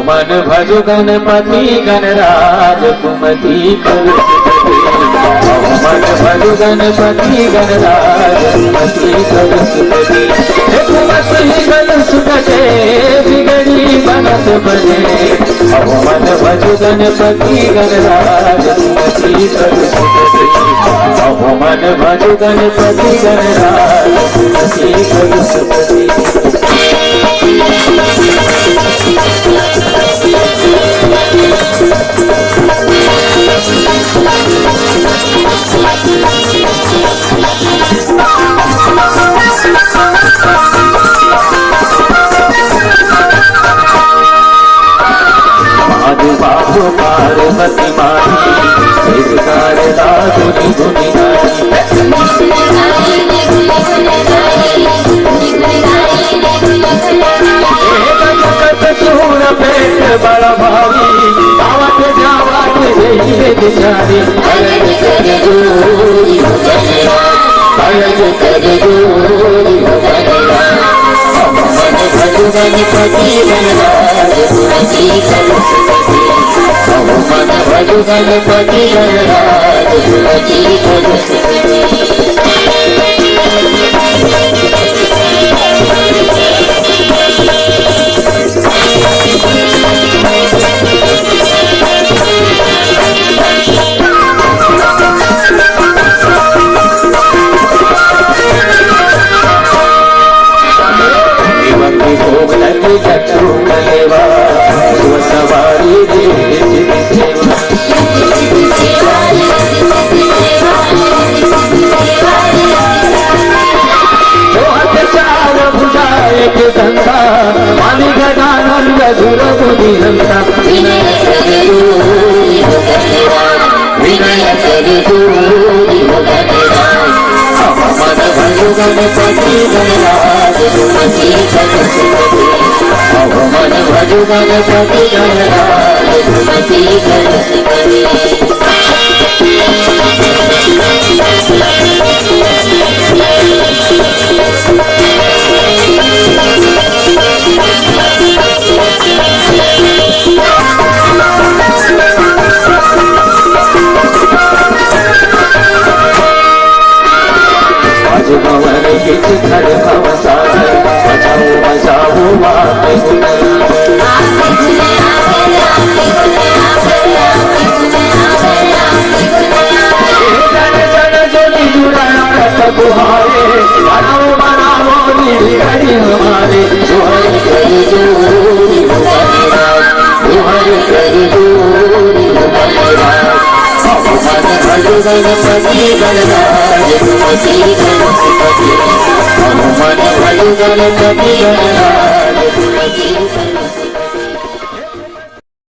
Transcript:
मन भजु गणपति गणराज कुमति करु मन भजु गणपति गणराज कुमति करु सुखदे कुमति करु सुखदे बिगड़ी बनत बने मन भजु गणपति गणराज कुमति करु सुखदे मन भजु गणपति गणराज कुमति करु सुखदे बाबू पार्वती माही शिवकार दादुनी गुनी चूर पेट बड़ा भारी आवत जावत जइए बिचारी अलग कर दूरी अलग कर दूरी मन भजु गणपति गणराज कुमति करु मन भजु गणपति गणराज कुमति करु चक्रू कलेवा सवारी चार भुजा एक धंधा मानी गजानन धुर बुद्धि हंसा विनय मन भजु गणपति गणराज कुमति करु सुखदे मन भजु गणपति गणराज कुमति करु सुखदे भवन किच खड़ भव सागर बजाओ बजाओ माते बुहारे बनाओ बनाओ निगड़ी हमारे दुहर कर दूरी दुहर कर दूरी मन भजु गणपति गणराज कुमति करु सुखदे मन भजु गणपति गणराज कुमति